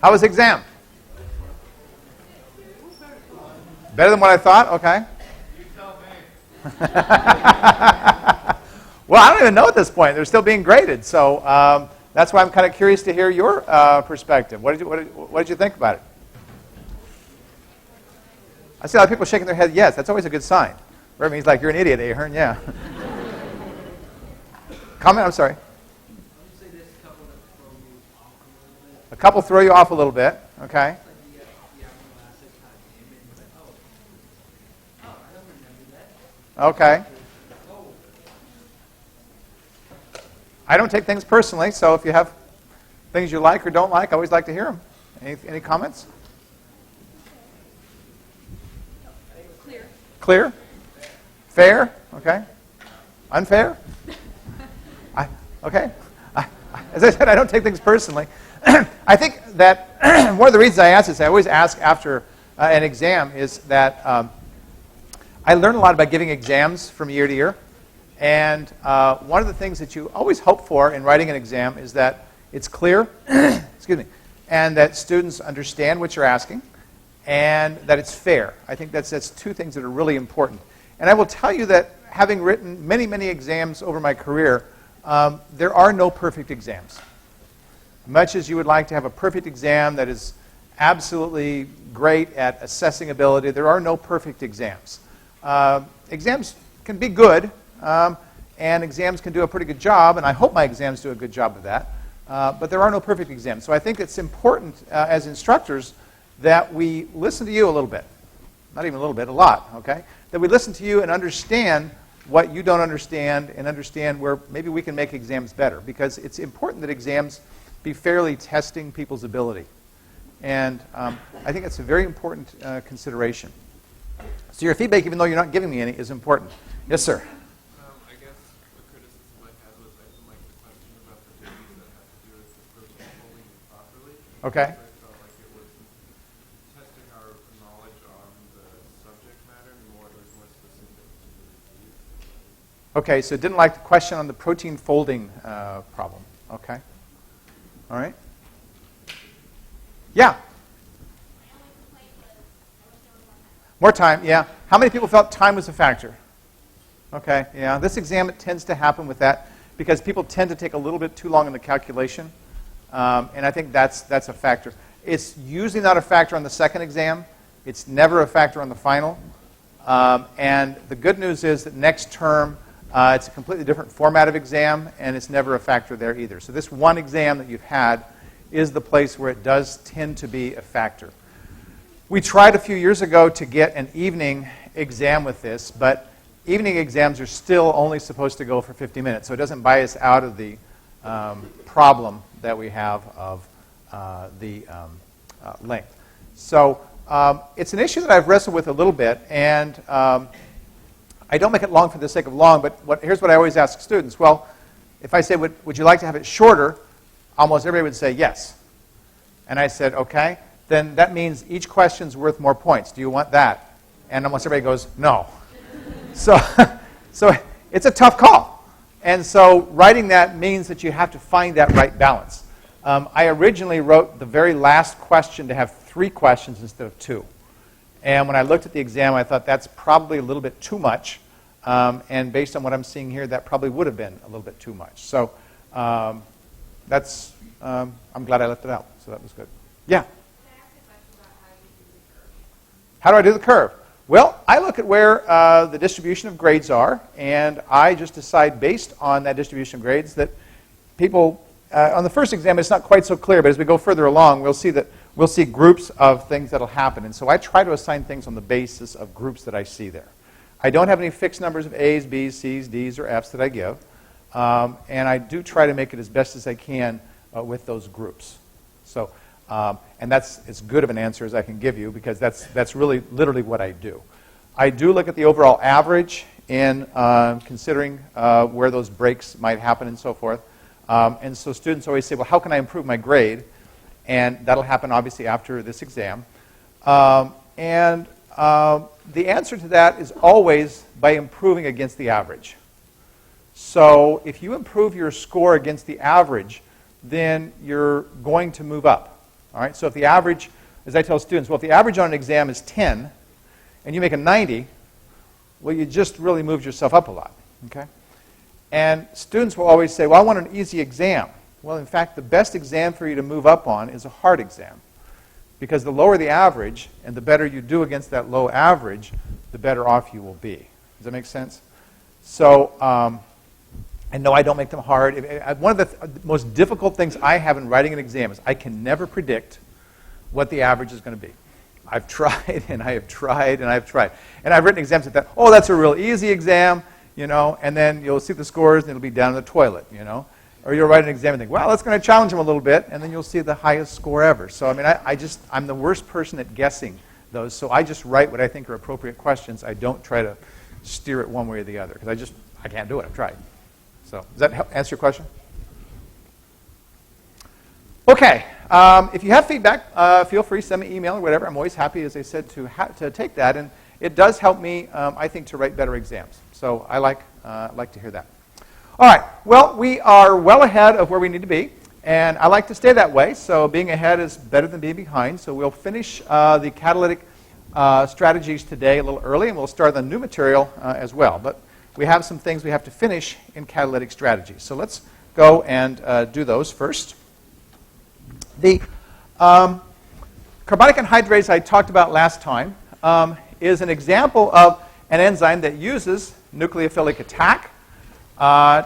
How was the exam? Better than what I thought? Okay. You tell me. Well, I don't even know at this point. They're still being graded. So that's why I'm kind of curious to hear your perspective. What did you think about it? I see a lot of people shaking their head yes. That's always a good sign. That means like, you're an idiot, Ahern. Yeah. Comment? I'm sorry. A couple throw you off a little bit. Okay. Okay. I don't take things personally, so if you have things you like or don't like, I always like to hear them. Any comments? Clear. Clear? Fair? Okay. Unfair? Okay. As I said, I don't take things personally. I think that one of the reasons I ask this, I always ask after an exam, is that I learn a lot about giving exams from year to year. And one of the things that you always hope for in writing an exam is that it's clear, excuse me, and that students understand what you're asking, and that it's fair. I think that's two things that are really important. And I will tell you that having written many, many exams over my career, there are no perfect exams. Much as you would like to have a perfect exam that is absolutely great at assessing ability, there are no perfect exams. Exams can be good, and exams can do a pretty good job, and I hope my exams do a good job of that, but there are no perfect exams. So I think it's important as instructors that we listen to you a little bit. Not even a little bit, a lot, okay? That we listen to you and understand what you don't understand, and understand where maybe we can make exams better, because it's important that exams be fairly testing people's ability. And I think that's a very important consideration. So your feedback, even though you're not giving me any, is important. Yes, sir? I guess the criticism I had was I didn't like the question about the duties that have to do with the protein folding properly. Okay. I felt like it was testing our knowledge on the subject matter more, it was more specific to the disease. Okay, so didn't like the question on the protein folding problem. Okay. All right. Yeah. More time, yeah. How many people felt time was a factor? Okay, yeah. This exam, it tends to happen with that because people tend to take a little bit too long in the calculation, and I think that's a factor. It's usually not a factor on the second exam. It's never a factor on the final. And the good news is that next term, it's a completely different format of exam, and it's never a factor there either. So this one exam that you've had is the place where it does tend to be a factor. We tried a few years ago to get an evening exam with this, but evening exams are still only supposed to go for 50 minutes, so it doesn't buy us out of the problem that we have of the length. So it's an issue that I've wrestled with a little bit, and I don't make it long for the sake of long, but here's what I always ask students. Well, if I say, would you like to have it shorter, almost everybody would say yes. And I said, okay, then that means each question's worth more points. Do you want that? And almost everybody goes, no. So it's a tough call. And so writing that means that you have to find that right balance. I originally wrote the very last question to have 3 questions instead of 2. And when I looked at the exam, I thought that's probably a little bit too much. And based on what I'm seeing here, that probably would have been a little bit too much. So I'm glad I left it out. So that was good. Yeah? Can I ask a question about how you do the curve? How do I do the curve? Well, I look at where the distribution of grades are, and I just decide based on that distribution of grades that people, on the first exam it's not quite so clear, but as we go further along, we'll see groups of things that will happen. And so I try to assign things on the basis of groups that I see there. I don't have any fixed numbers of A's, B's, C's, D's, or F's that I give. And I do try to make it as best as I can with those groups. So, and that's as good of an answer as I can give you, because that's really literally what I do. I do look at the overall average in considering where those breaks might happen and so forth. And so students always say, well, how can I improve my grade? And that'll happen obviously after this exam. And the answer to that is always by improving against the average. So if you improve your score against the average, then you're going to move up. All right, so if the average, as I tell students, well, if the average on an exam is 10 and you make a 90, well, you just really moved yourself up a lot, okay? And students will always say, well, I want an easy exam. Well, in fact, the best exam for you to move up on is a hard exam, because the lower the average and the better you do against that low average, the better off you will be. Does that make sense? So, and no, I don't make them hard. One of the most difficult things I have in writing an exam is I can never predict what the average is going to be. I've tried, and I have tried, and I've tried. And I've written exams that, oh, that's a real easy exam, you know, and then you'll see the scores, and it'll be down in the toilet, you know. Or you'll write an exam and think, well, that's going to challenge them a little bit, and then you'll see the highest score ever. So, I mean, I'm the worst person at guessing those, so I just write what I think are appropriate questions. I don't try to steer it one way or the other, because I can't do it. I've tried. So, does that help answer your question? Okay. If you have feedback, feel free to send me an email or whatever. I'm always happy, as I said, to take that, and it does help me, I think, to write better exams. So I like to hear that. All right. Well, we are well ahead of where we need to be, and I like to stay that way. So being ahead is better than being behind. So we'll finish the catalytic strategies today a little early, and we'll start the new material as well. But we have some things we have to finish in catalytic strategies. So let's go and do those first. The carbonic anhydrase I talked about last time is an example of an enzyme that uses nucleophilic attack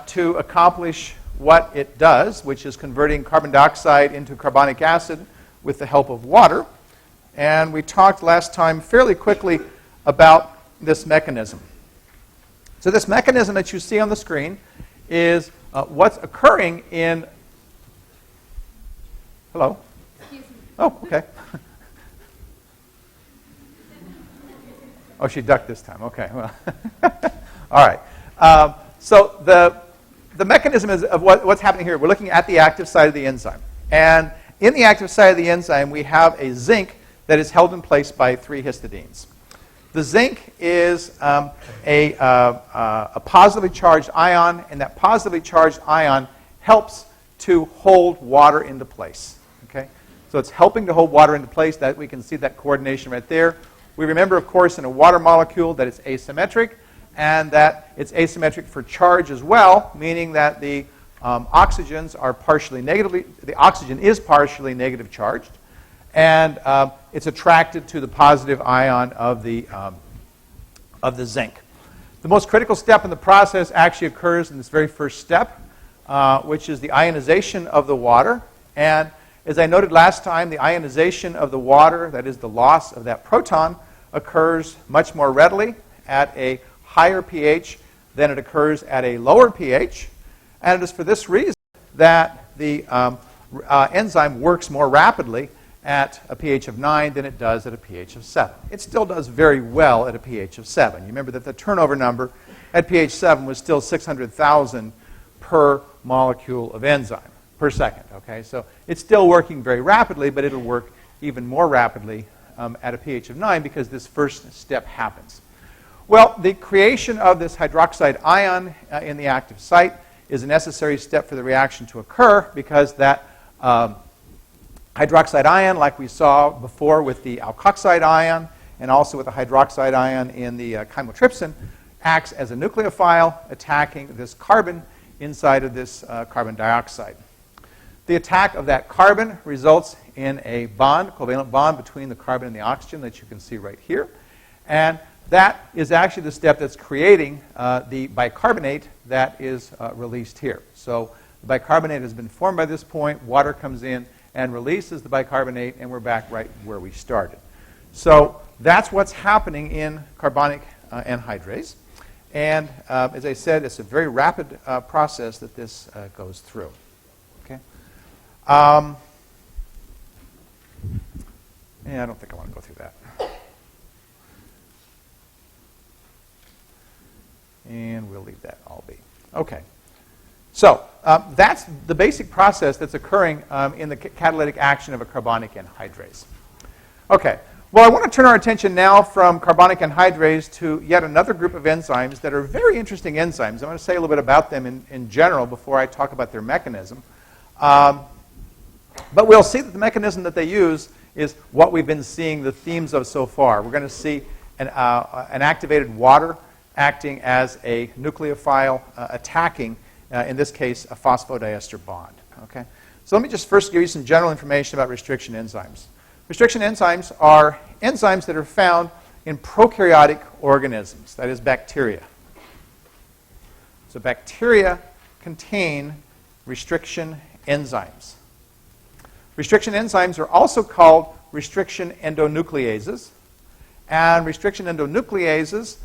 to accomplish what it does, which is converting carbon dioxide into carbonic acid with the help of water. And we talked last time fairly quickly about this mechanism. So this mechanism that you see on the screen is what's occurring in... Hello? Excuse me. Oh, okay. Oh, she ducked this time. Okay, well. All right. So the mechanism is of what's happening here. We're looking at the active site of the enzyme. And in the active site of the enzyme, we have a zinc that is held in place by 3 histidines. The zinc is a positively charged ion, and that positively charged ion helps to hold water into place. Okay? So it's helping to hold water into place. That we can see that coordination right there. We remember, of course, in a water molecule that it's asymmetric, and that it's asymmetric for charge as well, meaning that the oxygens are partially negatively, the oxygen is partially negative charged, and it's attracted to the positive ion of the zinc. The most critical step in the process actually occurs in this very first step, which is the ionization of the water. And as I noted last time, the ionization of the water, that is the loss of that proton, occurs much more readily at a higher pH than it occurs at a lower pH. And it is for this reason that the enzyme works more rapidly at a pH of 9 than it does at a pH of 7. It still does very well at a pH of 7. You remember that the turnover number at pH 7 was still 600,000 per molecule of enzyme per second. Okay, so it's still working very rapidly, but it'll work even more rapidly at a pH of 9 because this first step happens. Well, the creation of this hydroxide ion in the active site is a necessary step for the reaction to occur because that hydroxide ion, like we saw before with the alkoxide ion and also with the hydroxide ion in the chymotrypsin, acts as a nucleophile attacking this carbon inside of this carbon dioxide. The attack of that carbon results in a bond, covalent bond between the carbon and the oxygen that you can see right here. And that is actually the step that's creating the bicarbonate that is released here. So the bicarbonate has been formed by this point, water comes in and releases the bicarbonate, and we're back right where we started. So that's what's happening in carbonic anhydrase. And as I said, it's a very rapid process that this goes through. Okay? Yeah, I don't think I want to go through that. And we'll leave that all be. Okay. So that's the basic process that's occurring in the catalytic action of a carbonic anhydrase. Okay. Well, I want to turn our attention now from carbonic anhydrase to yet another group of enzymes that are very interesting enzymes. I want to say a little bit about them in general before I talk about their mechanism. But we'll see that the mechanism that they use is what we've been seeing the themes of so far. We're going to see an activated water acting as a nucleophile attacking, in this case, a phosphodiester bond. Okay? So let me just first give you some general information about restriction enzymes. Restriction enzymes are enzymes that are found in prokaryotic organisms, that is bacteria. So bacteria contain restriction enzymes. Restriction enzymes are also called restriction endonucleases. And restriction endonucleases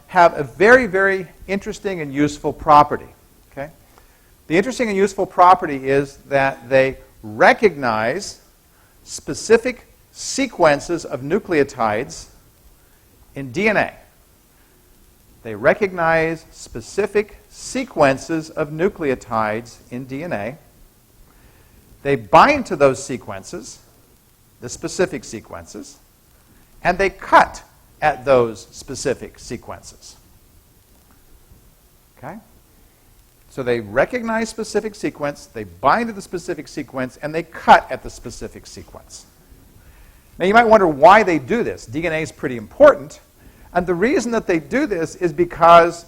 have a very, very interesting and useful property. Okay? The interesting and useful property is that they recognize specific sequences of nucleotides in DNA. They recognize specific sequences of nucleotides in DNA. They bind to those sequences, the specific sequences, and they cut at those specific sequences. Okay? So they recognize specific sequence, they bind to the specific sequence, and they cut at the specific sequence. Now you might wonder why they do this. DNA is pretty important, and the reason that they do this is because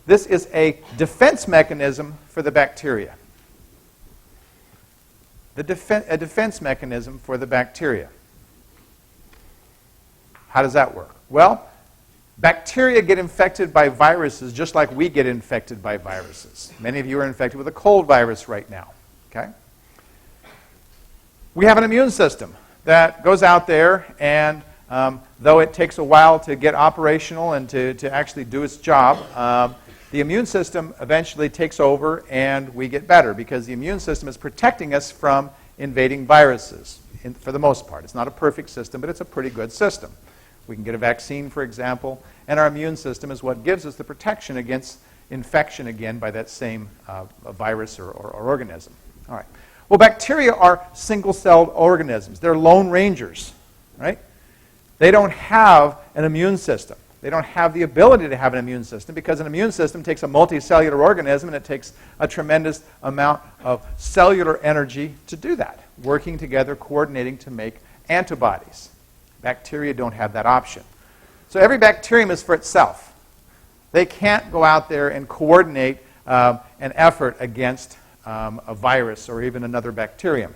this is a defense mechanism for the bacteria. A defense mechanism for the bacteria. How does that work? Well, bacteria get infected by viruses just like we get infected by viruses. Many of you are infected with a cold virus right now. Okay? We have an immune system that goes out there, and though it takes a while to get operational and to actually do its job, the immune system eventually takes over and we get better because the immune system is protecting us from invading viruses for the most part. It's not a perfect system, but it's a pretty good system. We can get a vaccine, for example, and our immune system is what gives us the protection against infection again by that same virus or organism. All right. Well, bacteria are single-celled organisms. They're lone rangers, right? They don't have an immune system. They don't have the ability to have an immune system because an immune system takes a multicellular organism and it takes a tremendous amount of cellular energy to do that, working together, coordinating to make antibodies. Bacteria don't have that option. So every bacterium is for itself. They can't go out there and coordinate an effort against a virus or even another bacterium.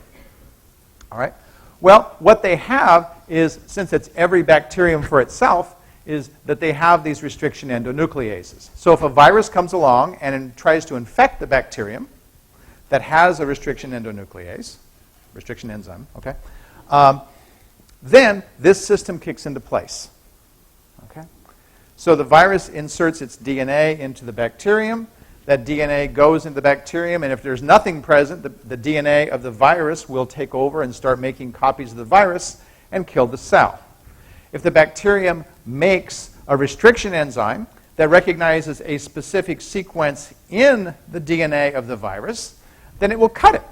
All right? Well, what they have is, since it's every bacterium for itself, is that they have these restriction endonucleases. So if a virus comes along and tries to infect the bacterium that has a restriction endonuclease, restriction enzyme, okay, then this system kicks into place. Okay? So the virus inserts its DNA into the bacterium. That DNA goes into the bacterium, and if there's nothing present, the DNA of the virus will take over and start making copies of the virus and kill the cell. If the bacterium makes a restriction enzyme that recognizes a specific sequence in the DNA of the virus, then it will cut it.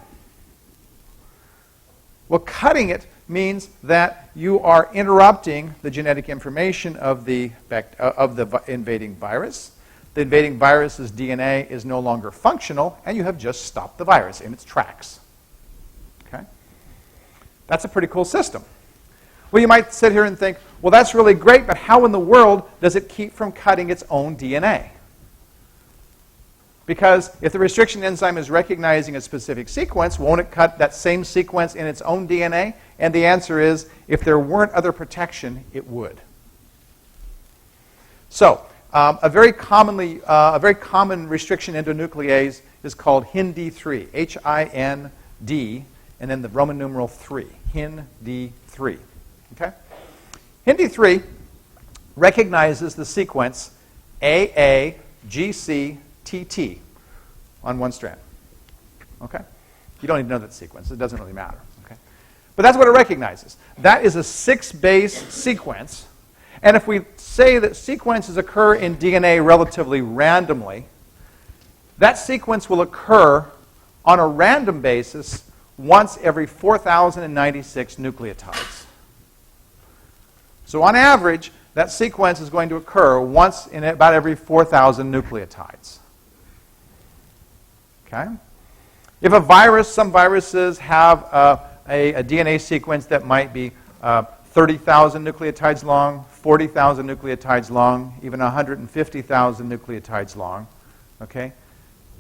Well, cutting it means that you are interrupting the genetic information of the invading virus. The invading virus's DNA is no longer functional, and you have just stopped the virus in its tracks. Okay? That's a pretty cool system. Well, you might sit here and think, well, that's really great, but how in the world does it keep from cutting its own DNA? Because if the restriction enzyme is recognizing a specific sequence, won't it cut that same sequence in its own DNA? And the answer is, if there weren't other protection, it would. So, a very common restriction endonuclease is called HIND3, H-I-N-D, and then the Roman numeral 3, HIND3. Okay? HIND3 recognizes the sequence AAGCTT on one strand. Okay? You don't even know that sequence. It doesn't really matter. Okay? But that's what it recognizes. That is a 6-base sequence. And if we say that sequences occur in DNA relatively randomly, that sequence will occur on a random basis once every 4,096 nucleotides. So on average, that sequence is going to occur once in about every 4,000 nucleotides. Okay? If a virus, some viruses have a DNA sequence that might be 30,000 nucleotides long, 40,000 nucleotides long, even 150,000 nucleotides long. Okay?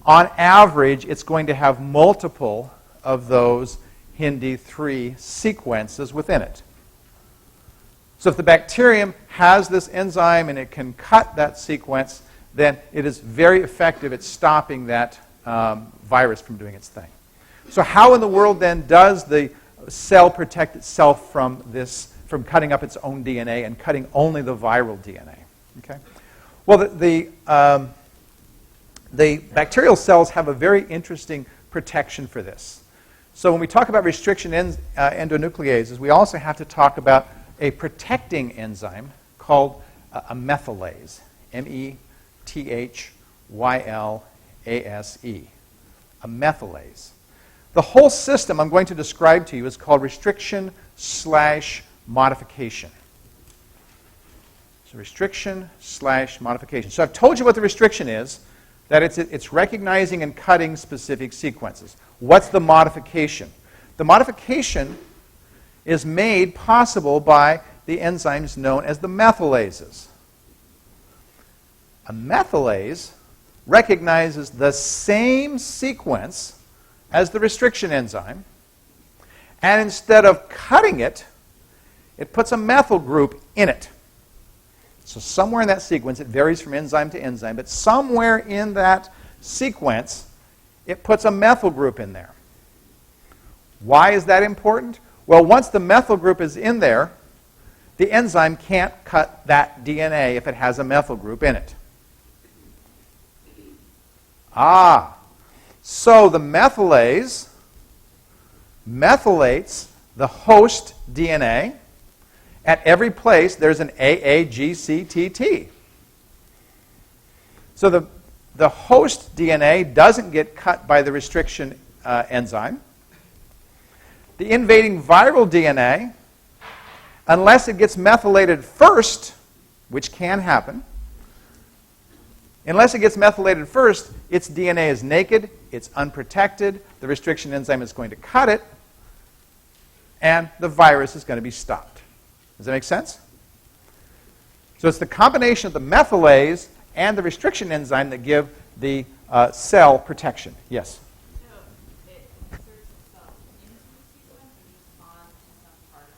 On average, it's going to have multiple of those Hindi3 sequences within it. So if the bacterium has this enzyme and it can cut that sequence, then it is very effective at stopping that virus from doing its thing. So how in the world then does the cell protect itself from cutting up its own DNA and cutting only the viral DNA? Okay. Well, the bacterial cells have a very interesting protection for this. So when we talk about restriction endonucleases, we also have to talk about a protecting enzyme called a methylase, M-E-T-H-Y-L-A-S-E, a methylase. The whole system I'm going to describe to you is called restriction/modification. So restriction/modification. So I've told you what the restriction is, that it's recognizing and cutting specific sequences. What's the modification? The modification is made possible by the enzymes known as the methylases. A methylase recognizes the same sequence as the restriction enzyme, and instead of cutting it, it puts a methyl group in it. So somewhere in that sequence, it varies from enzyme to enzyme, but somewhere in that sequence, it puts a methyl group in there. Why is that important? Well, once the methyl group is in there, the enzyme can't cut that DNA if it has a methyl group in it. So the methylase methylates the host DNA. At every place, there's an AAGCTT. So the host DNA doesn't get cut by the restriction enzyme. The invading viral DNA, unless it gets methylated first, which can happen, unless it gets methylated first, its DNA is naked, it's unprotected, the restriction enzyme is going to cut it, and the virus is going to be stopped. Does that make sense? So it's the combination of the methylase and the restriction enzyme that give the cell protection. Yes? So it inserts itself into the sequence or just onto some part of it?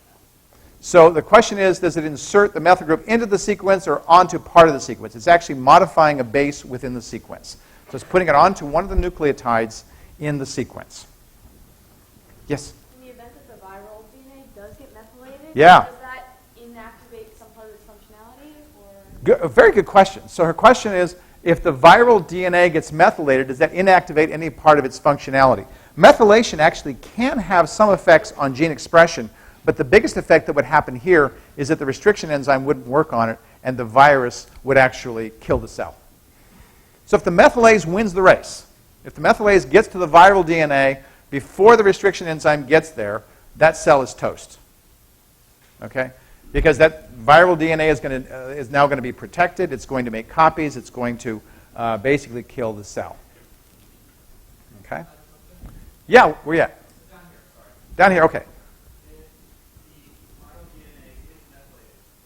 So the question is, does it insert the methyl group into the sequence or onto part of the sequence? It's actually modifying a base within the sequence. So it's putting it onto one of the nucleotides in the sequence. Yes? In the event that the viral DNA does get methylated, Yeah. does that inactivate some part of its functionality? Or? A very good question. So her question is, if the viral DNA gets methylated, does that inactivate any part of its functionality? Methylation actually can have some effects on gene expression, but the biggest effect that would happen here is that the restriction enzyme wouldn't work on it, and the virus would actually kill the cell. So if the methylase wins the race, if the methylase gets to the viral DNA before the restriction enzyme gets there, that cell is toast. Okay? Because that viral DNA is now going to be protected. It's going to make copies. It's going to basically kill the cell. Okay? Yeah, where you at? Down here, okay.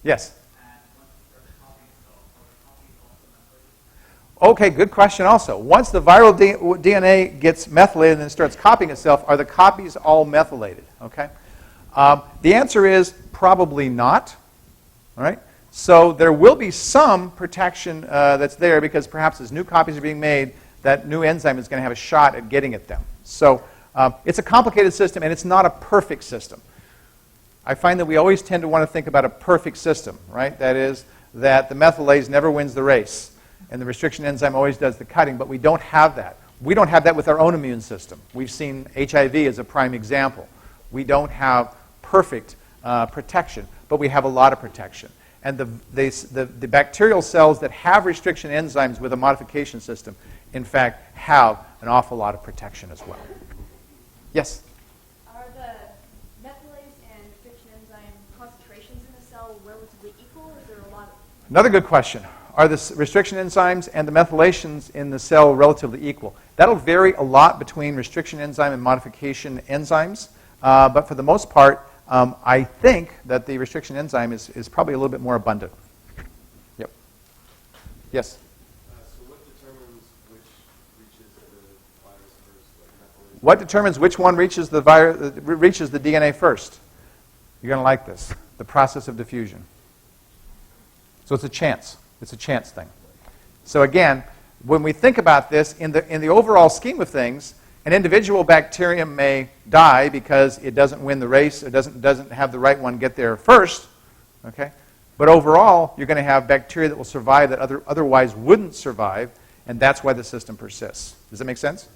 Yes. Okay, good question also. Once the viral DNA gets methylated and then starts copying itself, are the copies all methylated? Okay. The answer is probably not. All right. So there will be some protection that's there because perhaps as new copies are being made, that new enzyme is going to have a shot at getting at them. So it's a complicated system, and it's not a perfect system. I find that we always tend to want to think about a perfect system, right? That is, that the methylase never wins the race, and the restriction enzyme always does the cutting, but we don't have that. We don't have that with our own immune system. We've seen HIV as a prime example. We don't have perfect protection, but we have a lot of protection. And the bacterial cells that have restriction enzymes with a modification system, in fact, have an awful lot of protection as well. Yes? Are the methylase and restriction enzyme concentrations in the cell relatively equal, or is there a lot of... Another good question. Are the restriction enzymes and the methylations in the cell relatively equal? That'll vary a lot between restriction enzyme and modification enzymes. But for the most part, I think that the restriction enzyme is probably a little bit more abundant. Yep. Yes? So what determines which reaches the virus first, like methylase? What determines which one reaches the DNA first? You're going to like this. The process of diffusion. So it's a chance. It's a chance thing. So again, when we think about this, in the overall scheme of things, an individual bacterium may die because it doesn't win the race, or doesn't have the right one get there first. Okay? But overall, you're going to have bacteria that will survive that otherwise wouldn't survive, and that's why the system persists. Does that make sense?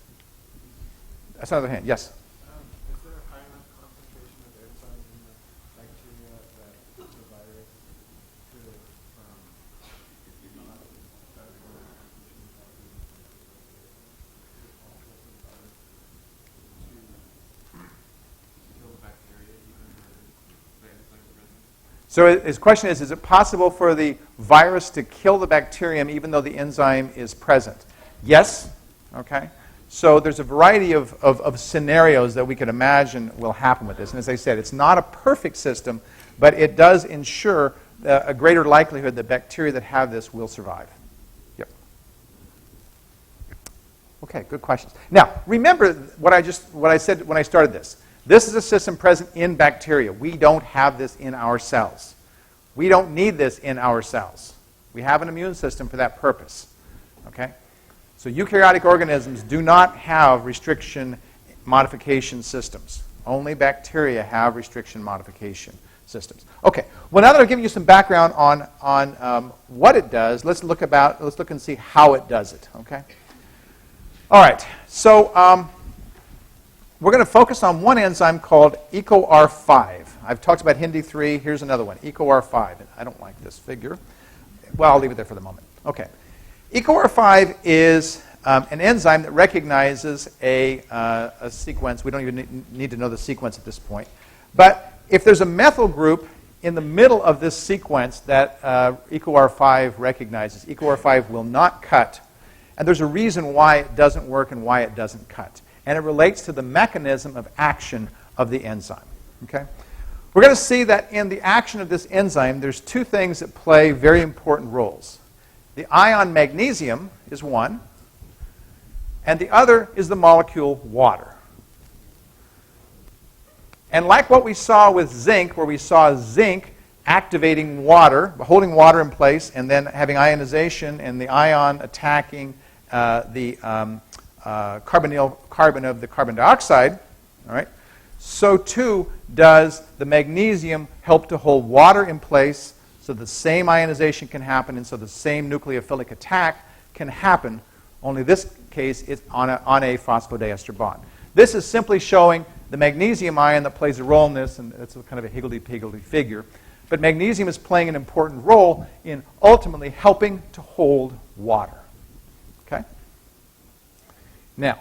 That's another hand. Yes? Is there a high enough concentration of enzymes in the bacteria that the virus could not kill the bacteria even if the enzyme is present? So his question is it possible for the virus to kill the bacterium even though the enzyme is present? Yes. Okay. So there's a variety of scenarios that we could imagine will happen with this. And as I said, it's not a perfect system, but it does ensure a greater likelihood that bacteria that have this will survive. Yep. Okay, good questions. Now, remember what I said when I started this. This is a system present in bacteria. We don't have this in our cells. We don't need this in our cells. We have an immune system for that purpose. Okay? So eukaryotic organisms do not have restriction modification systems. Only bacteria have restriction modification systems. Okay. Well, now that I've given you some background on what it does, let's look and see how it does it. Okay. All right. So we're going to focus on one enzyme called EcoR5. I've talked about Hindi3. Here's another one, EcoR5. I don't like this figure. Well, I'll leave it there for the moment. Okay. EcoR5 is an enzyme that recognizes a sequence. We don't even need to know the sequence at this point. But if there's a methyl group in the middle of this sequence that EcoR5 recognizes, EcoR5 will not cut. And there's a reason why it doesn't work and why it doesn't cut. And it relates to the mechanism of action of the enzyme. Okay? We're going to see that in the action of this enzyme, there's two things that play very important roles. The ion magnesium is one, and the other is the molecule water. And like what we saw with zinc, where we saw zinc activating water, holding water in place, and then having ionization and the ion attacking the carbonyl carbon of the carbon dioxide, all right, so too does the magnesium help to hold water in place so the same ionization can happen and so the same nucleophilic attack can happen, only this case it's on a phosphodiester bond. This is simply showing the magnesium ion that plays a role in this, and it's a kind of a higgledy-piggledy figure. But magnesium is playing an important role in ultimately helping to hold water. Okay? Now,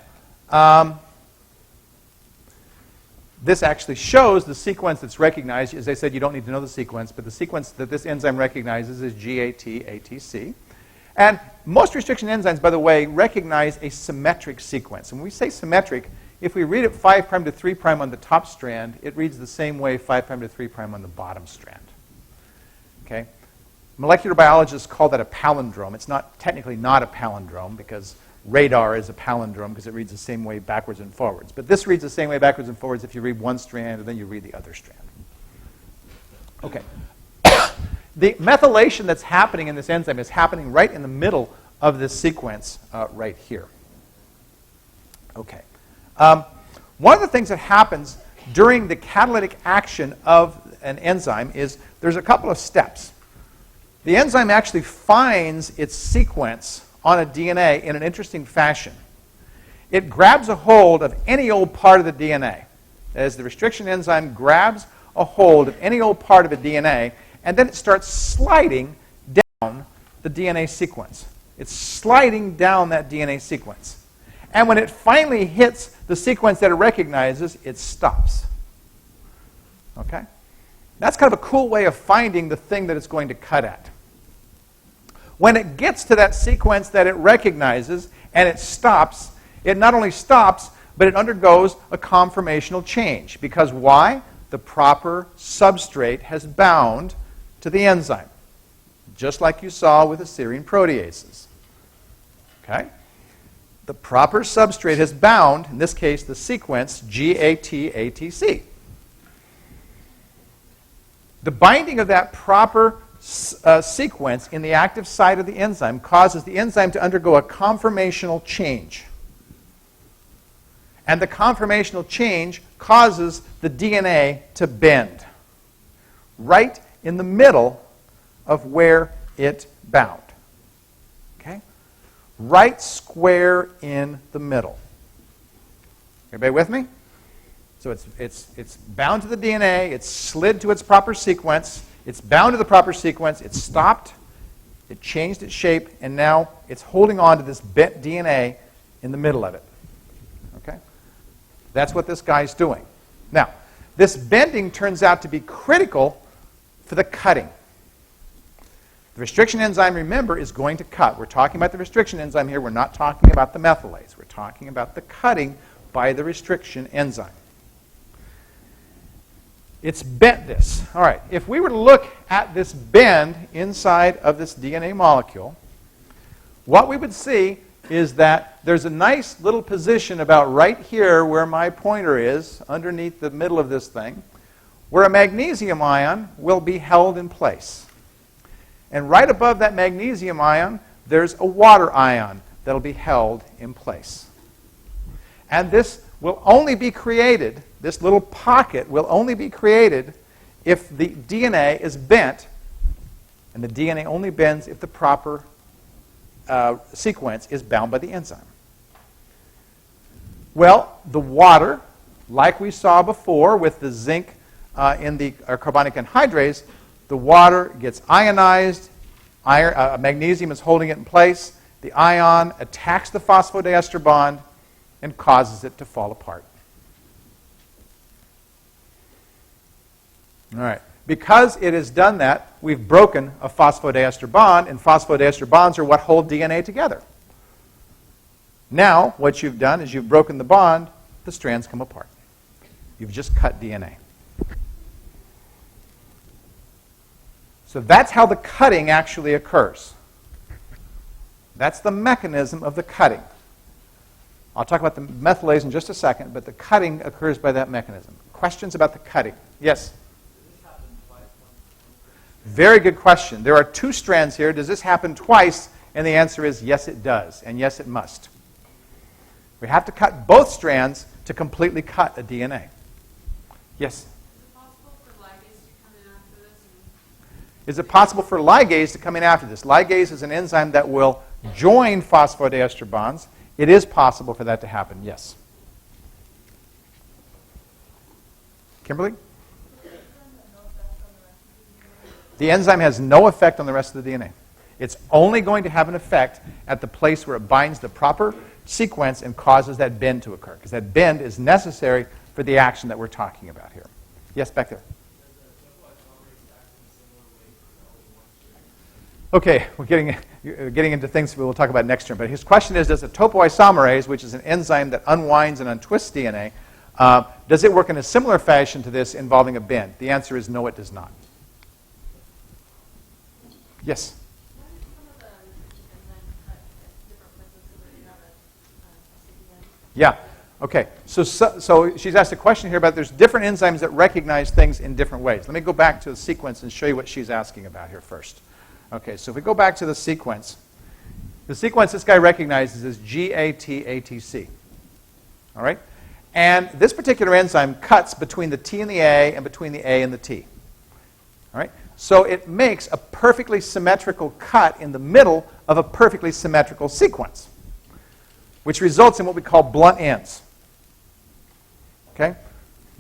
this actually shows the sequence that's recognized. As I said, you don't need to know the sequence, but the sequence that this enzyme recognizes is GAT-ATC. And most restriction enzymes, by the way, recognize a symmetric sequence. And when we say symmetric, if we read it 5' to 3' on the top strand, it reads the same way 5' to 3' on the bottom strand. Okay? Molecular biologists call that a palindrome. It's technically not a palindrome because radar is a palindrome because it reads the same way backwards and forwards. But this reads the same way backwards and forwards if you read one strand and then you read the other strand. Okay. The methylation that's happening in this enzyme is happening right in the middle of this sequence right here. Okay. One of the things that happens during the catalytic action of an enzyme is there's a couple of steps. The enzyme actually finds its sequence on a DNA in an interesting fashion. It grabs a hold of any old part of the DNA. As the restriction enzyme grabs a hold of any old part of a DNA, and then it starts sliding down the DNA sequence. It's sliding down that DNA sequence. And when it finally hits the sequence that it recognizes, it stops. Okay? That's kind of a cool way of finding the thing that it's going to cut at. When it gets to that sequence that it recognizes and it stops, it not only stops, but it undergoes a conformational change. Because why? The proper substrate has bound to the enzyme, just like you saw with the serine proteases. Okay? The proper substrate has bound, in this case, the sequence GAT-ATC. The binding of that proper sequence in the active site of the enzyme causes the enzyme to undergo a conformational change. And the conformational change causes the DNA to bend right in the middle of where it bound. Okay? Right square in the middle. Everybody with me? So it's bound to the DNA, it's slid to its proper sequence, it's bound to the proper sequence, it's stopped, it changed its shape, and now it's holding on to this bent DNA in the middle of it. Okay? That's what this guy's doing. Now, this bending turns out to be critical for the cutting. The restriction enzyme, remember, is going to cut. We're talking about the restriction enzyme here. We're not talking about the methylase. We're talking about the cutting by the restriction enzyme. It's bent this. All right, if we were to look at this bend inside of this DNA molecule, what we would see is that there's a nice little position about right here where my pointer is, underneath the middle of this thing, where a magnesium ion will be held in place. And right above that magnesium ion, there's a water ion that will be held in place. And this will only be created, this little pocket will only be created if the DNA is bent, and the DNA only bends if the proper sequence is bound by the enzyme. Well, the water, like we saw before with the zinc in the carbonic anhydrase, the water gets ionized, magnesium is holding it in place, the ion attacks the phosphodiester bond and causes it to fall apart. All right. Because it has done that, we've broken a phosphodiester bond, and phosphodiester bonds are what hold DNA together. Now, what you've done is you've broken the bond, the strands come apart. You've just cut DNA. So that's how the cutting actually occurs. That's the mechanism of the cutting. I'll talk about the methylase in just a second, but the cutting occurs by that mechanism. Questions about the cutting? Yes? Very good question. There are two strands here. Does this happen twice? And the answer is yes, it does, and yes, it must. We have to cut both strands to completely cut a DNA. Yes? Is it possible for ligase to come in after this? Ligase is an enzyme that will join phosphodiester bonds. It is possible for that to happen, yes. Kimberly? The enzyme has no effect on the rest of the DNA. It's only going to have an effect at the place where it binds the proper sequence and causes that bend to occur, because that bend is necessary for the action that we're talking about here. Yes, back there. Okay, we're getting into things we'll talk about next term. But his question is, does a topoisomerase, which is an enzyme that unwinds and untwists DNA, does it work in a similar fashion to this involving a bend? The answer is no, it does not. Yes? Yeah. Okay. So she's asked a question here about there's different enzymes that recognize things in different ways. Let me go back to the sequence and show you what she's asking about here first. Okay, so if we go back to the sequence this guy recognizes is GAT-ATC. All right? And this particular enzyme cuts between the T and the A and between the A and the T. All right? So it makes a perfectly symmetrical cut in the middle of a perfectly symmetrical sequence, which results in what we call blunt ends. Okay?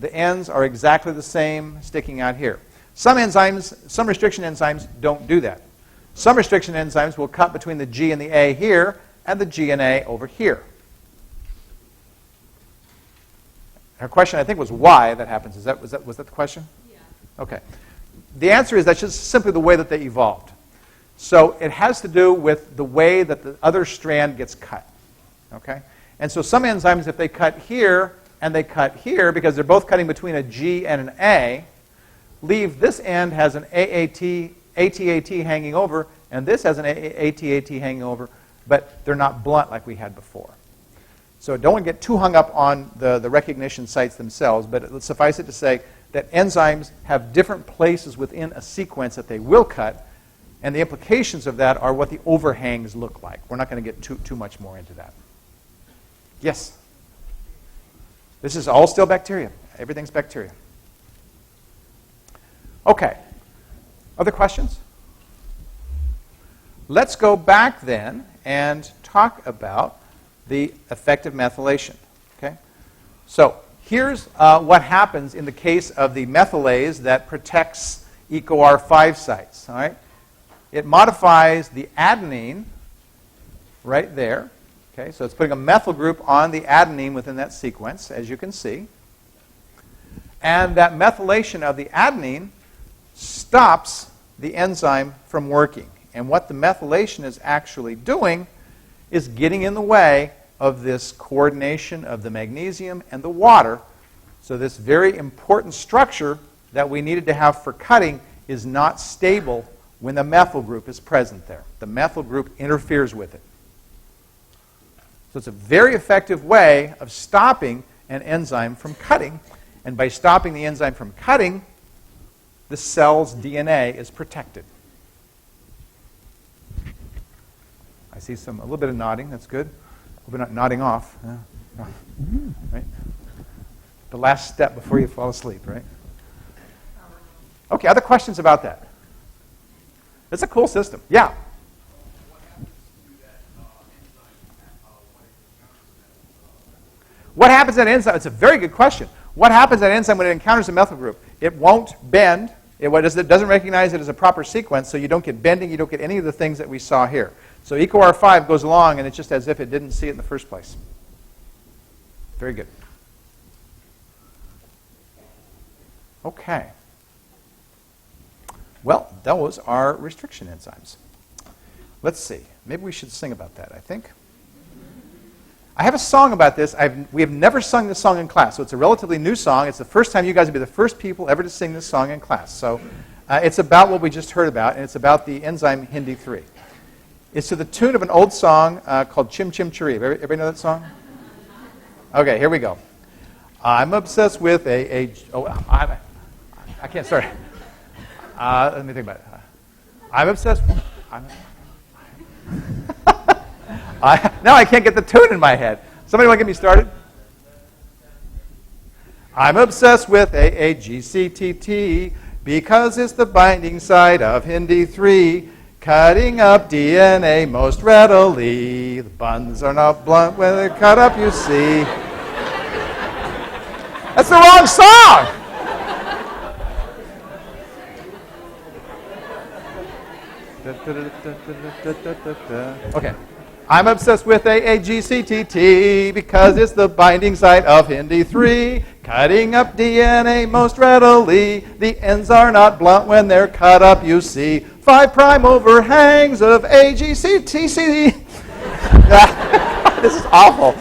The ends are exactly the same sticking out here. Some restriction enzymes don't do that. Some restriction enzymes will cut between the G and the A here and the G and A over here. Her question, I think, was why that happens. Was that the question? Yeah. Okay. The answer is that's just simply the way that they evolved. So it has to do with the way that the other strand gets cut. Okay? And so some enzymes, if they cut here and they cut here, because they're both cutting between a G and an A, leave this end has an ATAT hanging over, and this has an ATAT hanging over, but they're not blunt like we had before. So don't get too hung up on the recognition sites themselves, but suffice it to say that enzymes have different places within a sequence that they will cut, and the implications of that are what the overhangs look like. We're not going to get too much more into that. Yes? This is all still bacteria. Everything's bacteria. Okay. Other questions? Let's go back then and talk about the effect of methylation. Okay? So here's what happens in the case of the methylase that protects EcoR5 sites. All right? It modifies the adenine right there. Okay, so it's putting a methyl group on the adenine within that sequence, as you can see. And that methylation of the adenine stops the enzyme from working. And what the methylation is actually doing is getting in the way of this coordination of the magnesium and the water. So this very important structure that we needed to have for cutting is not stable when the methyl group is present there. The methyl group interferes with it. So it's a very effective way of stopping an enzyme from cutting. And by stopping the enzyme from cutting, the cell's DNA is protected. I see a little bit of nodding. That's good. Hope we're not nodding off. Right? The last step before you fall asleep, right? Okay, other questions about that? It's a cool system. Yeah? What happens to that enzyme? It's a very good question. What happens to that enzyme when it encounters a methyl group? It won't bend. It doesn't recognize it as a proper sequence, so you don't get bending, you don't get any of the things that we saw here. So EcoR5 goes along, and it's just as if it didn't see it in the first place. Very good. Okay. Well, those are restriction enzymes. Let's see. Maybe we should sing about that, I think. I have a song about this. We have never sung this song in class, so it's a relatively new song. It's the first time you guys will be the first people ever to sing this song in class. So it's about what we just heard about, and it's about the enzyme Hindi 3. It's to the tune of an old song called Chim Chim Chiree. Everybody know that song? Okay, here we go. I'm obsessed with I can't start. Let me think about it. I'm obsessed with... now I can't get the tune in my head. Somebody want to get me started? I'm obsessed with AAGCTT because it's the binding site of Hindi 3, cutting up DNA most readily. The buns are not blunt when they're cut up, you see. That's the wrong song! Okay. I'm obsessed with AAGCTT because it's the binding site of Hindi 3, cutting up DNA most readily. The ends are not blunt when they're cut up, you see. 5' overhangs of AGCTC. This is awful.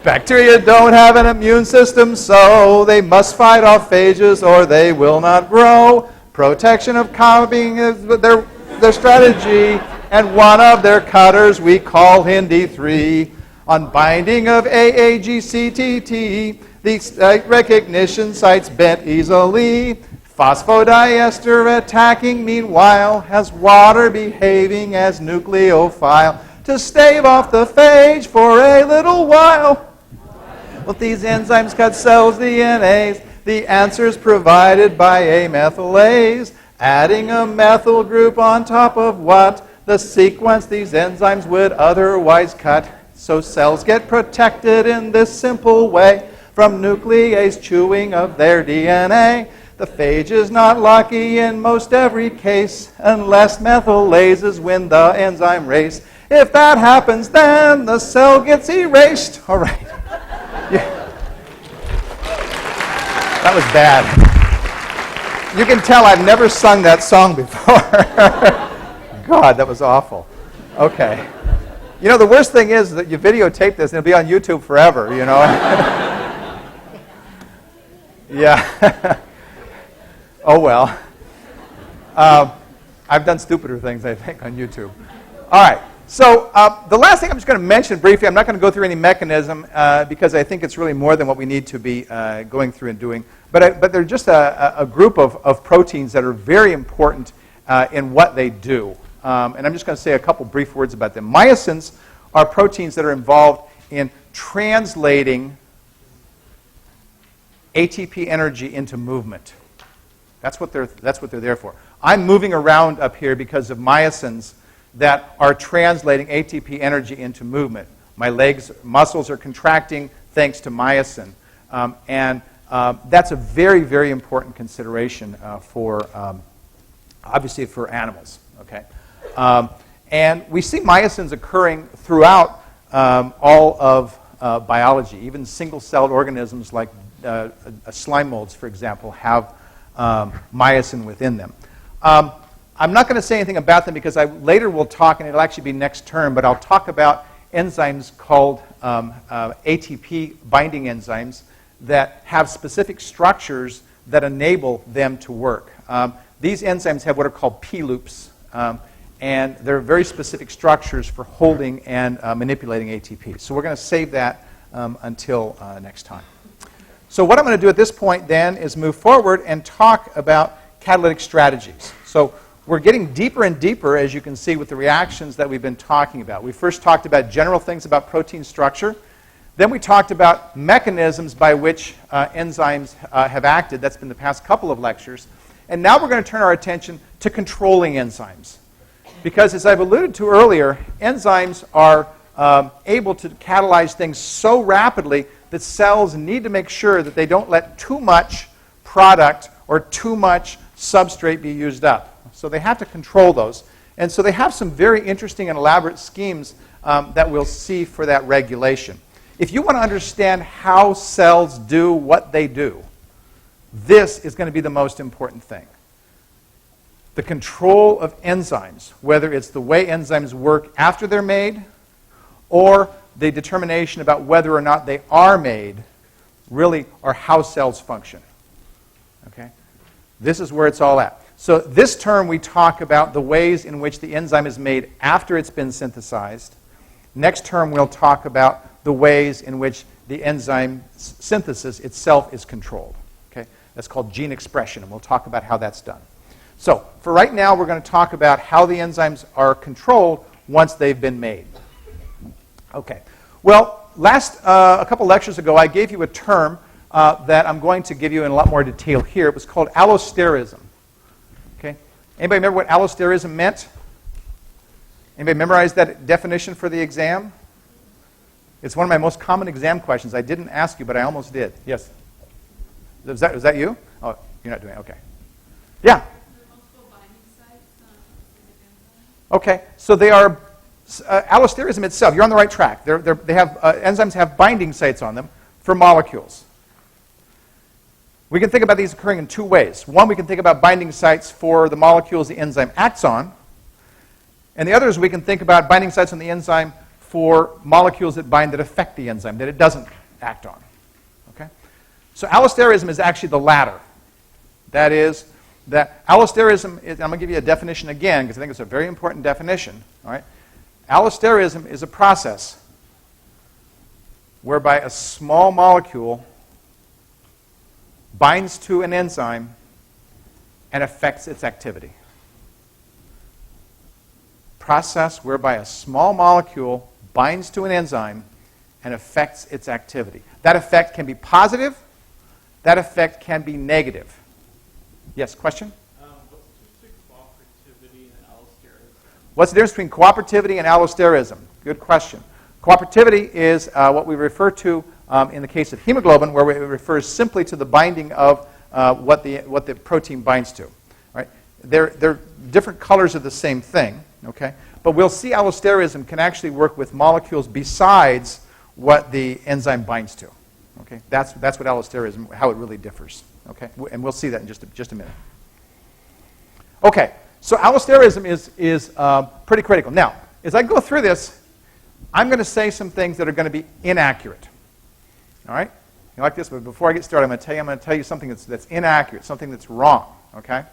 Bacteria don't have an immune system, so they must fight off phages or they will not grow. Protection of copying is their strategy, and one of their cutters we call Hindi 3. On binding of AAGCTT, the recognition sites bent easily. Phosphodiester attacking, meanwhile, has water behaving as nucleophile to stave off the phage for a little while. Well, these enzymes cut cells' DNAs. The answer is provided by a methylase, adding a methyl group on top of what the sequence these enzymes would otherwise cut. So cells get protected in this simple way from nuclease chewing of their DNA. The phage is not lucky in most every case unless methylases win the enzyme race. If that happens, then the cell gets erased. All right. Yeah. That was bad. You can tell I've never sung that song before. God, that was awful. Okay. You know, the worst thing is that you videotape this and it'll be on YouTube forever, you know. Yeah. Oh, well. I've done stupider things, I think, on YouTube. All right. So the last thing I'm just going to mention briefly, I'm not going to go through any mechanism because I think it's really more than what we need to be going through and doing. But they're just a group of proteins that are very important in what they do. And I'm just going to say a couple brief words about them. Myosins are proteins that are involved in translating ATP energy into movement. That's what they're there for. I'm moving around up here because of myosins that are translating ATP energy into movement. My muscles are contracting thanks to myosin. And that's a very, very important consideration obviously for animals. Okay? And we see myosins occurring throughout all of biology. Even single-celled organisms like slime molds, for example, have myosin within them. I'm not going to say anything about them because I later will talk, and it'll actually be next term, but I'll talk about enzymes called ATP binding enzymes that have specific structures that enable them to work. These enzymes have what are called P-loops, and they're very specific structures for holding and manipulating ATP. So we're going to save that until next time. So what I'm going to do at this point then is move forward and talk about catalytic strategies. So we're getting deeper and deeper, as you can see, with the reactions that we've been talking about. We first talked about general things about protein structure. Then we talked about mechanisms by which enzymes have acted. That's been the past couple of lectures. And now we're going to turn our attention to controlling enzymes. Because as I've alluded to earlier, enzymes are able to catalyze things so rapidly that cells need to make sure that they don't let too much product or too much substrate be used up. So they have to control those. And so they have some very interesting and elaborate schemes that we'll see for that regulation. If you want to understand how cells do what they do, this is going to be the most important thing. The control of enzymes, whether it's the way enzymes work after they're made or the determination about whether or not they are made, really are how cells function. Okay? This is where it's all at. So this term we talk about the ways in which the enzyme is made after it's been synthesized. Next term we'll talk about the ways in which the enzyme synthesis itself is controlled. Okay? That's called gene expression, and we'll talk about how that's done. So for right now, we're going to talk about how the enzymes are controlled once they've been made. Okay. Well, a couple lectures ago, I gave you a term that I'm going to give you in a lot more detail here. It was called allosterism. Okay. Anybody remember what allosterism meant? Anybody memorize that definition for the exam? It's one of my most common exam questions. I didn't ask you, but I almost did. Yes. Was that you? Oh, you're not doing it. Okay. Yeah. Okay, so they are allosterism itself. You're on the right track. Enzymes have binding sites on them for molecules. We can think about these occurring in two ways. One, we can think about binding sites for the molecules the enzyme acts on, and the other is we can think about binding sites on the enzyme for molecules that bind that affect the enzyme, that it doesn't act on. Okay? So allosterism is actually the latter. That is, that allosterism is, I'm going to give you a definition again because I think it's a very important definition. All right? Allosterism is a process whereby a small molecule binds to an enzyme and affects its activity. Process whereby a small molecule binds to an enzyme and affects its activity. That effect can be positive. That effect can be negative. Yes, question? What's the difference between cooperativity and allosterism? Good question. Cooperativity is what we refer to in the case of hemoglobin, where it refers simply to the binding of what the protein binds to. Right? They're different colors of the same thing. Okay? But we'll see allosterism can actually work with molecules besides what the enzyme binds to. Okay? That's what allosterism, how it really differs. Okay? And we'll see that in just a minute. Okay, so allosterism is pretty critical. Now, as I go through this, I'm going to say some things that are going to be inaccurate. All right? You like this? But before I get started, I'm going to tell you something that's inaccurate, something that's wrong. Okay?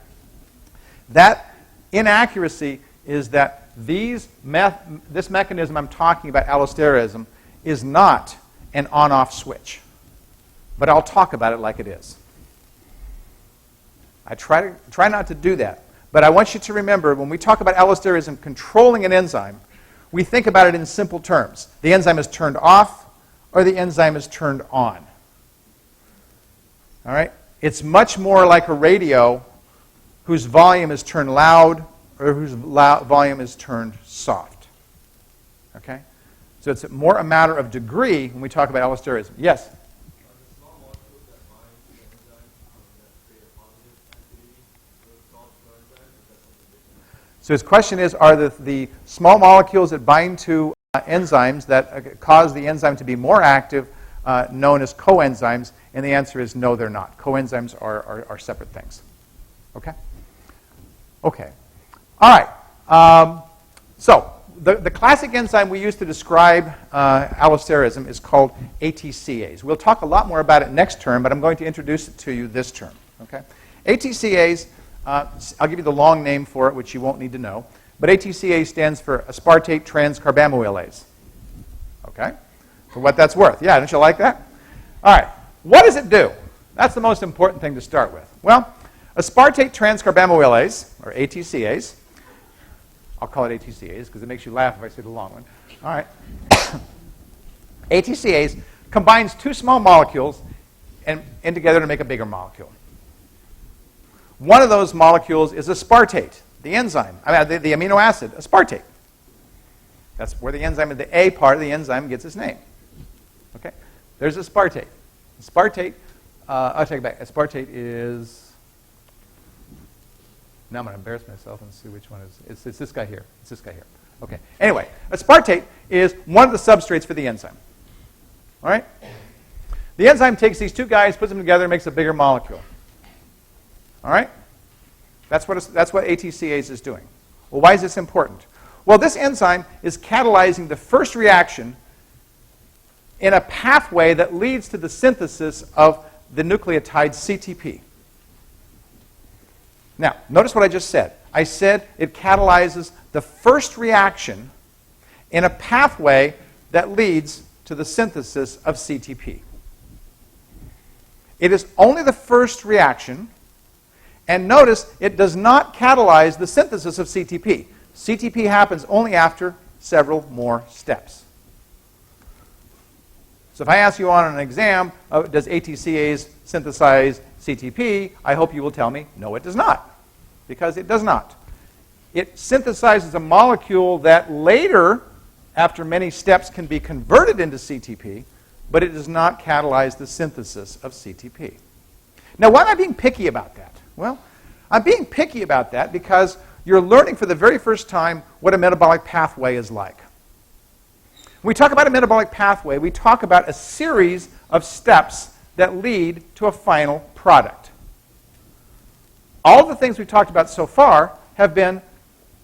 That inaccuracy is that this mechanism I'm talking about, allosterism, is not an on-off switch. But I'll talk about it like it is. I try not to do that. But I want you to remember, when we talk about allosterism controlling an enzyme, we think about it in simple terms. The enzyme is turned off or the enzyme is turned on. All right? It's much more like a radio whose volume is turned loud or whose volume is turned soft. Okay? So it's more a matter of degree when we talk about allosterism. Yes? So his question is, are the small molecules that bind to enzymes that cause the enzyme to be more active known as coenzymes? And the answer is no, they're not. Coenzymes are separate things. Okay? Okay. All right. So the classic enzyme we use to describe allosterism is called ATCase. We'll talk a lot more about it next term, but I'm going to introduce it to you this term. Okay? ATCase, I'll give you the long name for it, which you won't need to know. But ATCase stands for aspartate transcarbamylase. Okay? For what that's worth. Yeah, don't you like that? All right. What does it do? That's the most important thing to start with. Well, aspartate transcarbamylase, or ATCase, I'll call it ATCase because it makes you laugh if I say the long one. All right. ATCase combines two small molecules and together to make a bigger molecule. One of those molecules is aspartate, the enzyme, the amino acid, aspartate. That's where the enzyme, the A part of the enzyme gets its name. Okay? There's aspartate. Aspartate, I'll take it back. Aspartate is, now I'm going to embarrass myself and see which one is, it's this guy here. It's this guy here. Okay. Anyway, aspartate is one of the substrates for the enzyme. All right? The enzyme takes these two guys, puts them together, and makes a bigger molecule. All right? That's what ATCase is doing. Well, why is this important? Well, this enzyme is catalyzing the first reaction in a pathway that leads to the synthesis of the nucleotide CTP. Now, notice what I just said. I said it catalyzes the first reaction in a pathway that leads to the synthesis of CTP. It is only the first reaction. And notice, it does not catalyze the synthesis of CTP. CTP happens only after several more steps. So if I ask you on an exam, does ATCase synthesize CTP, I hope you will tell me, no, it does not. Because it does not. It synthesizes a molecule that later, after many steps, can be converted into CTP, but it does not catalyze the synthesis of CTP. Now, why am I being picky about that? Well, I'm being picky about that because you're learning for the very first time what a metabolic pathway is like. When we talk about a metabolic pathway, we talk about a series of steps that lead to a final product. All the things we've talked about so far have been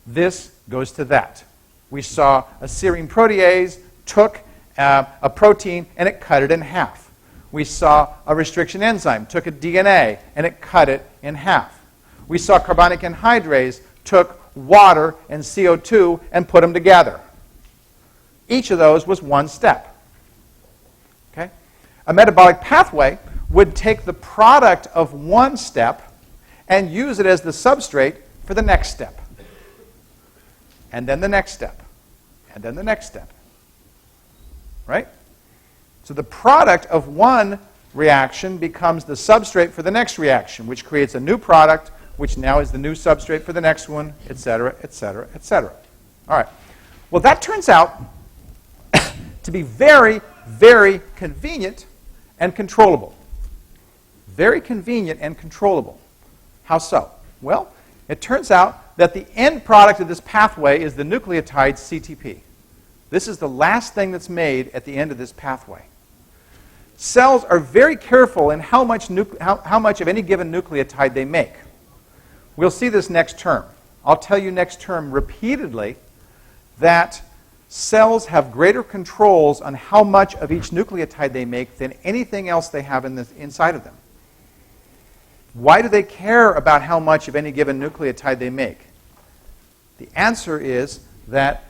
this goes to that. We saw a serine protease took a protein and it cut it in half. We saw a restriction enzyme took a DNA and it cut it in half. We saw carbonic anhydrase took water and CO2 and put them together. Each of those was one step. Okay? A metabolic pathway would take the product of one step and use it as the substrate for the next step. And then the next step. And then the next step. Right? So the product of one reaction becomes the substrate for the next reaction, which creates a new product, which now is the new substrate for the next one, et cetera, et cetera, et cetera. All right. Well, that turns out to be very, very convenient and controllable. Very convenient and controllable. How so? Well, it turns out that the end product of this pathway is the nucleotide CTP. This is the last thing that's made at the end of this pathway. Cells are very careful in how much of any given nucleotide they make. We'll see this next term. I'll tell you next term repeatedly that cells have greater controls on how much of each nucleotide they make than anything else they have inside of them. Why do they care about how much of any given nucleotide they make? The answer is that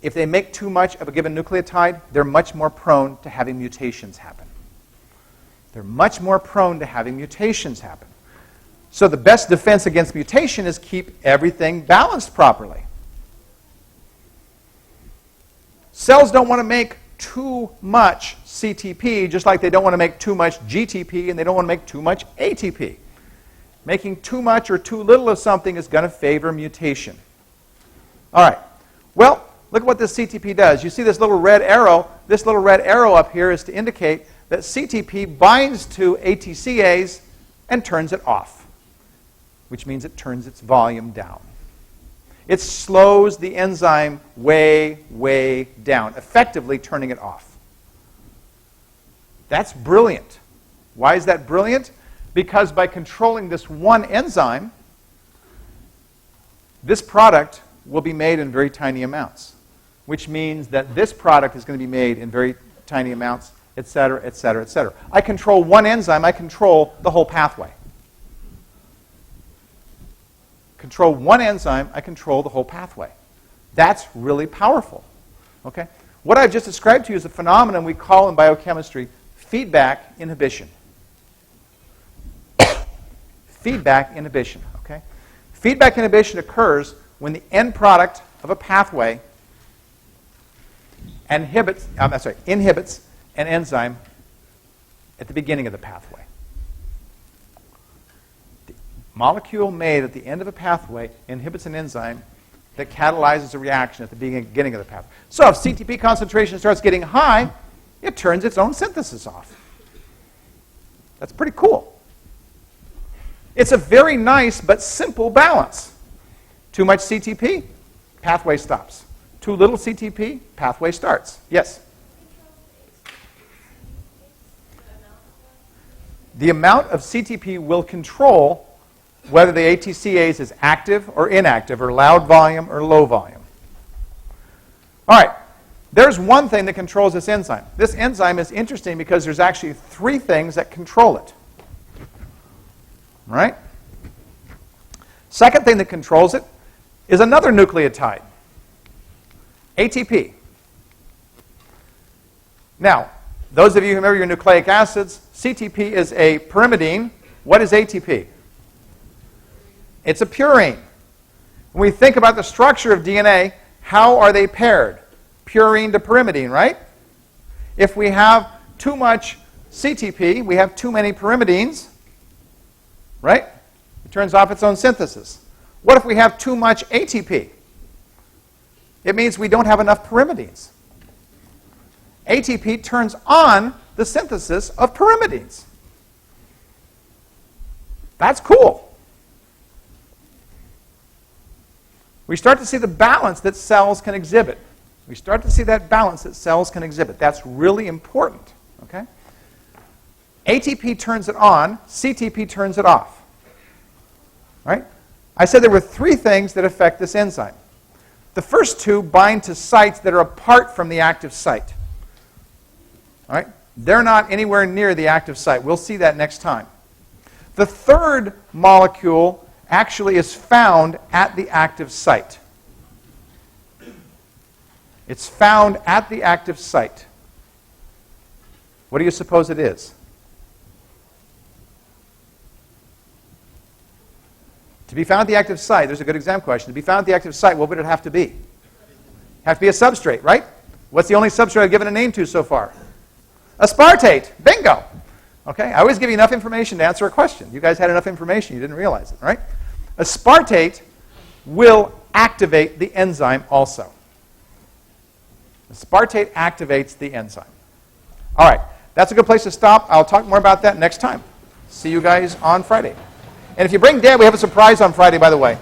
if they make too much of a given nucleotide, they're much more prone to having mutations happen. They're much more prone to having mutations happen. So the best defense against mutation is keep everything balanced properly. Cells don't want to make too much CTP, just like they don't want to make too much GTP, and they don't want to make too much ATP. Making too much or too little of something is going to favor mutation. All right. Well, look at what this CTP does. You see this little red arrow? This little red arrow up here is to indicate that CTP binds to ATCase and turns it off, which means it turns its volume down. It slows the enzyme way, way down, effectively turning it off. That's brilliant. Why is that brilliant? Because by controlling this one enzyme, this product will be made in very tiny amounts, which means that this product is going to be made in very tiny amounts, et cetera, et cetera, et cetera. I control one enzyme, I control the whole pathway. Control one enzyme, I control the whole pathway. That's really powerful. Okay? What I've just described to you is a phenomenon we call in biochemistry feedback inhibition. Feedback inhibition. Okay? Feedback inhibition occurs when the end product of a pathway inhibits an enzyme at the beginning of the pathway. The molecule made at the end of a pathway inhibits an enzyme that catalyzes a reaction at the beginning of the pathway. So if CTP concentration starts getting high, it turns its own synthesis off. That's pretty cool. It's a very nice but simple balance. Too much CTP, pathway stops. Too little CTP, pathway starts. Yes? The amount of CTP will control whether the ATCase is active or inactive, or loud volume or low volume. All right. There's one thing that controls this enzyme. This enzyme is interesting because there's actually three things that control it. Right? Second thing that controls it is another nucleotide, ATP. Now, those of you who remember your nucleic acids, CTP is a pyrimidine. What is ATP? It's a purine. When we think about the structure of DNA, how are they paired? Purine to pyrimidine, right? If we have too much CTP, we have too many pyrimidines, right? It turns off its own synthesis. What if we have too much ATP? It means we don't have enough pyrimidines. ATP turns on the synthesis of pyrimidines. That's cool. We start to see the balance that cells can exhibit. We start to see that balance that cells can exhibit. That's really important. Okay? ATP turns it on, CTP turns it off. Right? I said there were three things that affect this enzyme. The first two bind to sites that are apart from the active site. All right? They're not anywhere near the active site. We'll see that next time. The third molecule actually is found at the active site. It's found at the active site. What do you suppose it is? To be found at the active site, there's a good exam question. To be found at the active site, what would it have to be? Have to be a substrate, right? What's the only substrate I've given a name to so far? Aspartate. Bingo. Okay, I always give you enough information to answer a question. You guys had enough information, you didn't realize it, right? Aspartate will activate the enzyme also. Aspartate activates the enzyme. All right, that's a good place to stop. I'll talk more about that next time. See you guys on Friday. And if you bring Dad, we have a surprise on Friday, by the way.